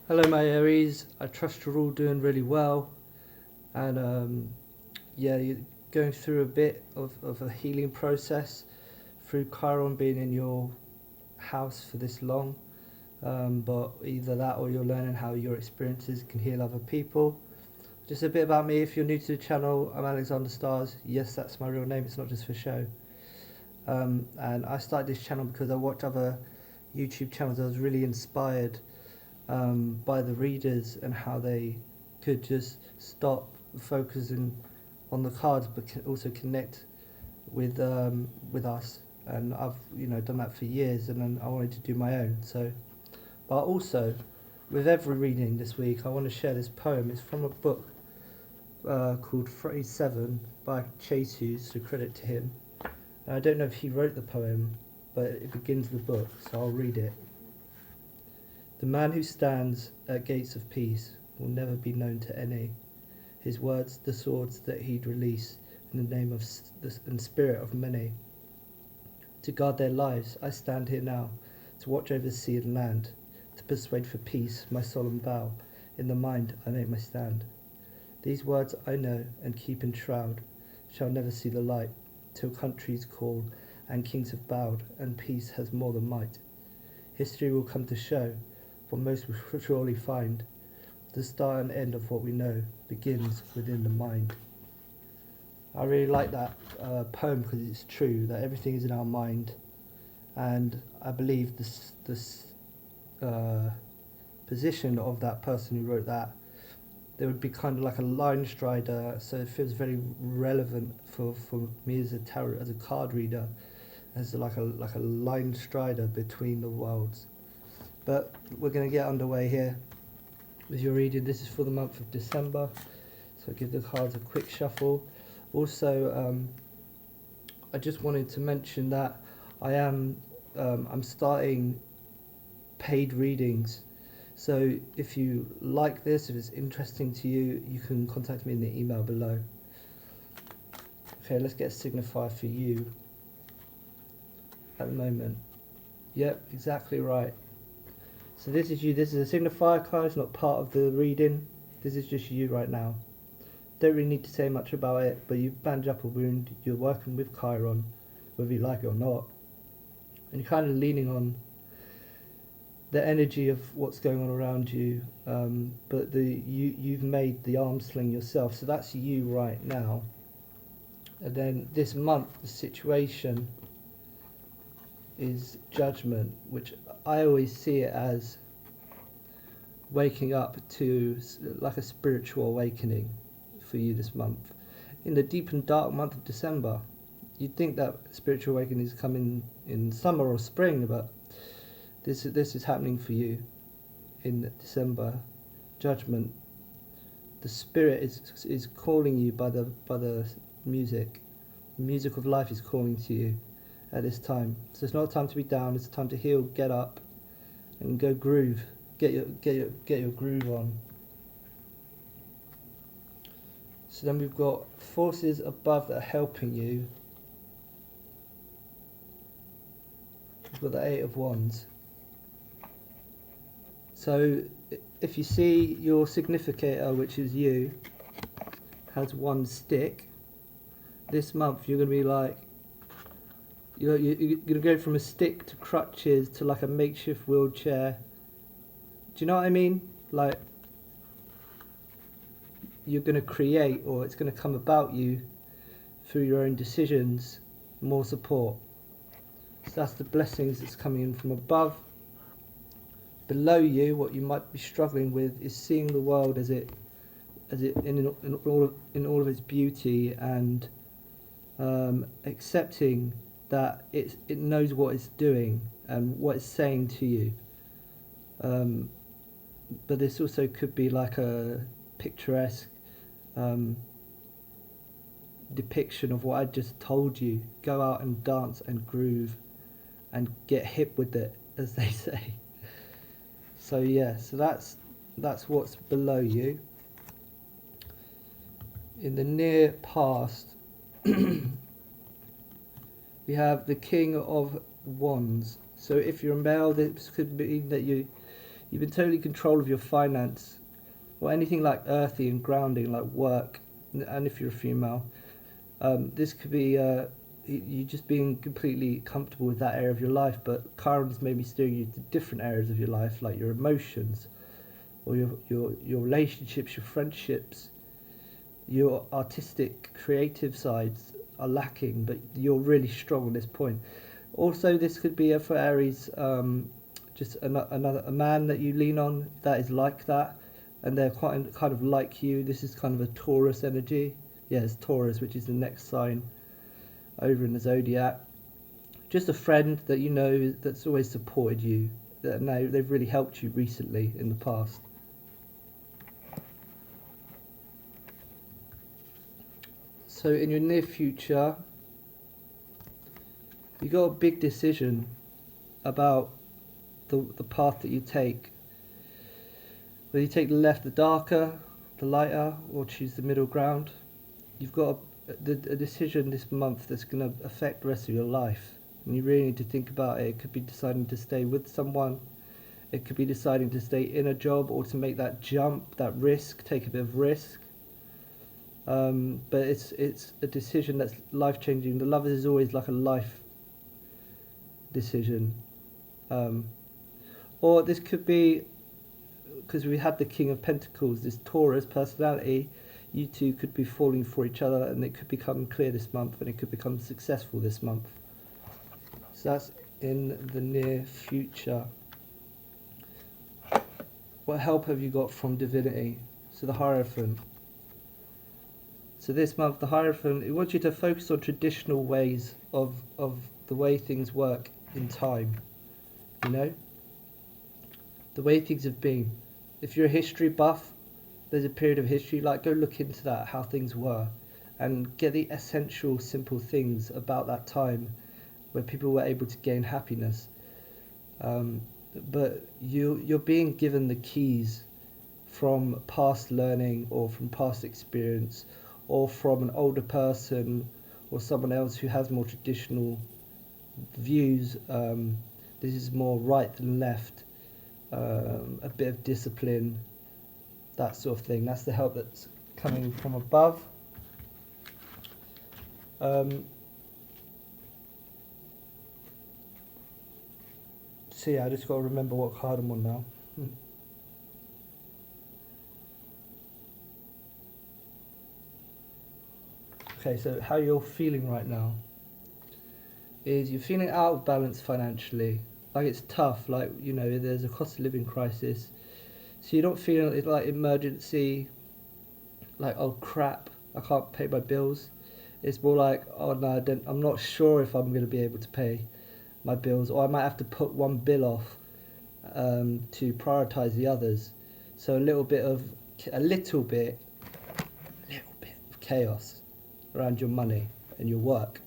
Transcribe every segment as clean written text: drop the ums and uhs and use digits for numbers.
Hello, my Aries. I trust you're all doing really well, and yeah, you're going through a bit of a healing process through Chiron being in your house for this long. But either that or you're learning how your experiences can heal other people. Just a bit about me. If you're new to the channel, I'm Alexander Stars. Yes, that's my real name. It's not just for show. And I started this channel because I watched other YouTube channels. I was really inspired by the readers and how they could just stop focusing on the cards, but can also connect with us. And I've done that for years, and then I wanted to do my own. So, but also with every reading this week, I want to share this poem. It's from a book called Phrase 7 by Chase Hughes, so credit to him. And I don't know if he wrote the poem, but it begins the book, so I'll read it. The man who stands at gates of peace will never be known to any. His words, the swords that he'd release in the name of and spirit of many. To guard their lives, I stand here now, to watch over sea and land, to persuade for peace my solemn vow. In the mind I make my stand. These words I know and keep in shroud, shall never see the light, till countries call and kings have bowed, and peace has more than might. History will come to show, for most will surely find, the start and end of what we know begins within the mind. I really like that poem because it's true that everything is in our mind, and I believe this position of that person who wrote that, there would be kind of like a line strider, so it feels very relevant for me as a tarot, as a card reader, as like a line strider between the worlds. But we're going to get underway here with your reading. This is for the month of December, so give the cards a quick shuffle. Also, I just wanted to mention that I'm starting paid readings. So if you like this, if it's interesting to you, you can contact me in the email below. Okay, let's get a signifier for you at the moment. Yep, exactly right. So this is you. This is a signifier card. It's not part of the reading. This is just you right now. Don't really need to say much about it, but you've bandaged up a wound. You're working with Chiron, whether you like it or not, and you're kind of leaning on the energy of what's going on around you. But you've made the arm sling yourself, so that's you right now. And then this month, the situation is judgment, which I always see it as waking up to like a spiritual awakening for you this month. In the deep and dark month of December, you'd think that spiritual awakening is coming in summer or spring, but this is happening for you in December. Judgment. The spirit is calling you by the music. The music of life is calling to you at this time. So it's not a time to be down. It's a time to heal. Get up and go groove. Get your groove on. So then we've got forces above that are helping you. We've got the 8 of Wands. So if you see your significator, which is you, has one stick, this month you're going to be like, you're going to go from a stick to crutches to like a makeshift wheelchair. Do you know what I mean? Like, you're going to create, or it's going to come about you through your own decisions, more support. So that's the blessings that's coming in from above. Below you, what you might be struggling with is seeing the world as it in all of its beauty, and accepting that it knows what it's doing and what it's saying to you. But this also could be like a picturesque depiction of what I just told you. Go out and dance and groove and get hip with it, as they say. So yeah, so that's what's below you. In the near past, we have the King of Wands. So if you're a male, this could mean that You've been totally in control of your finance, or anything like earthy and grounding, like work. And if you're a female, this could be you just being completely comfortable with that area of your life. But Chiron's maybe steering you to different areas of your life, like your emotions, or your relationships, your friendships, your artistic, creative sides are lacking, but you're really strong on this point. Also, this could be for Aries, just another a man that you lean on that is like that, and they're quite kind of like you. This is kind of a Taurus energy. Yeah, it's Taurus, which is the next sign over in the zodiac. Just a friend that you know that's always supported you. That now they've really helped you recently in the past. So in your near future, you got a big decision about the path that you take. Whether you take the left, the darker, the lighter, or choose the middle ground. You've got a decision this month that's going to affect the rest of your life. And you really need to think about it. It could be deciding to stay with someone. It could be deciding to stay in a job or to make that jump, that risk, take a bit of risk. But it's a decision that's life-changing. The love is always like a life decision. Or this could be, because we had the King of Pentacles, this Taurus personality, you two could be falling for each other, and it could become clear this month, and it could become successful this month. So that's in the near future. What help have you got from divinity? So the Hierophant. So this month, the Hierophant, it wants you to focus on traditional ways of the way things work in time. You know? The way things have been. If you're a history buff, there's a period of history, like go look into that, how things were, and get the essential, simple things about that time where people were able to gain happiness. But you're being given the keys from past learning or from past experience or from an older person or someone else who has more traditional views. This is more right than left, a bit of discipline, that sort of thing. That's the help that's coming from above. So yeah, I just got to remember what card I'm on now. Okay, so how you're feeling right now is you're feeling out of balance financially. Like it's tough, like, you know, there's a cost of living crisis. So you're not feeling it like emergency, like, oh crap, I can't pay my bills. It's more like, oh no, I'm not sure if I'm going to be able to pay my bills, or I might have to put one bill off to prioritise the others. So a little bit of chaos around your money and your work.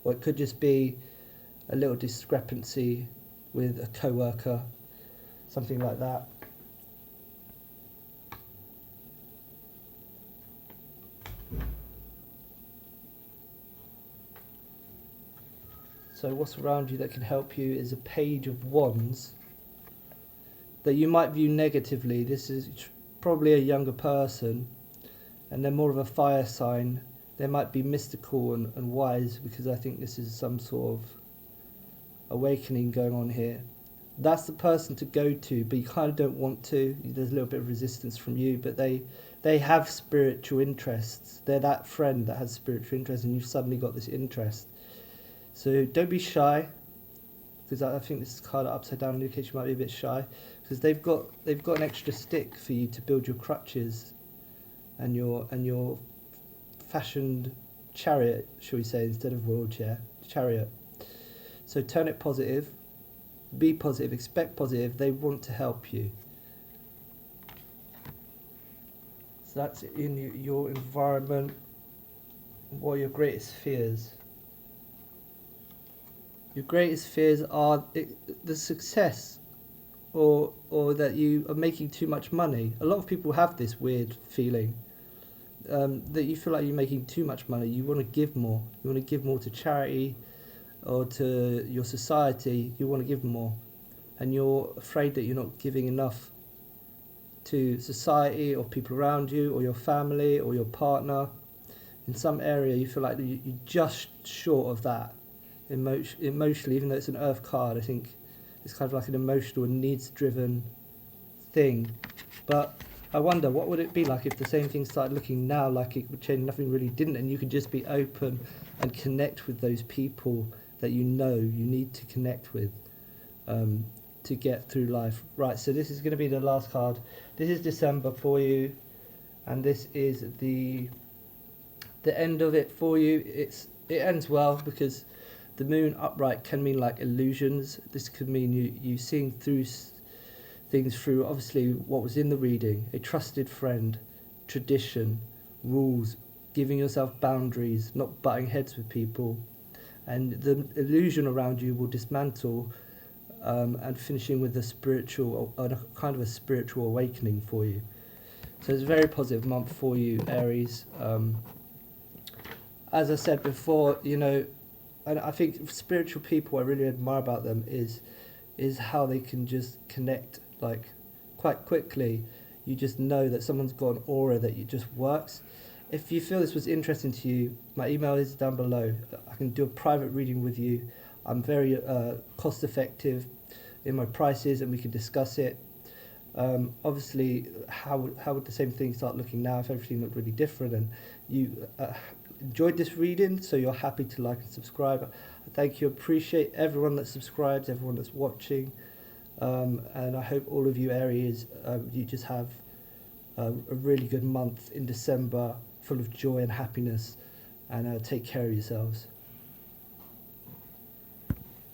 Or it could just be a little discrepancy with a co-worker, something like that. So what's around you that can help you is a Page of Wands that you might view negatively. This is probably a younger person, and they're more of a fire sign. They might be mystical and wise, because I think this is some sort of awakening going on here. That's the person to go to, but you kind of don't want to. There's a little bit of resistance from you, but they have spiritual interests. They're that friend that has spiritual interests, and you've suddenly got this interest. So don't be shy, because I think this is kind of upside down indicates you might be a bit shy, because they've got an extra stick for you to build your crutches and your fashioned chariot, shall we say, instead of wheelchair, chariot. So turn it positive, be positive, expect positive. They want to help you. So that's in your environment. What are your greatest fears? Your greatest fears are the success, or that you are making too much money. A lot of people have this weird feeling that you feel like you're making too much money. You want to give more. You want to give more to charity or to your society. You want to give more, and you're afraid that you're not giving enough to society or people around you or your family or your partner. In some area you feel like you're just short of that emotionally, even though it's an earth card. I think it's kind of like an emotional and needs driven thing. But I wonder what would it be like if the same thing started looking now like it would change, nothing really didn't, and you could just be open and connect with those people that you know you need to connect with to get through life. Right, so this is going to be the last card. This is December for you, and this is the end of it for you. It ends well because the moon upright can mean like illusions. This could mean you seeing through things through obviously what was in the reading, a trusted friend, tradition, rules, giving yourself boundaries, not butting heads with people, and the illusion around you will dismantle, and finishing with a spiritual, a kind of a spiritual awakening for you. So it's a very positive month for you, Aries. As I said before, and I think spiritual people, I really admire about them is how they can just connect like quite quickly. You just know that someone's got an aura that it just works. If you feel this was interesting to you, my email is down below. I can do a private reading with you. I'm very cost effective in my prices, and we can discuss it. Obviously, how would the same thing start looking now if everything looked really different? And you enjoyed this reading, so you're happy to like and subscribe. Thank you. Appreciate everyone that subscribes, everyone that's watching, and I hope all of you Aries, you just have a really good month in December, full of joy and happiness, and take care of yourselves.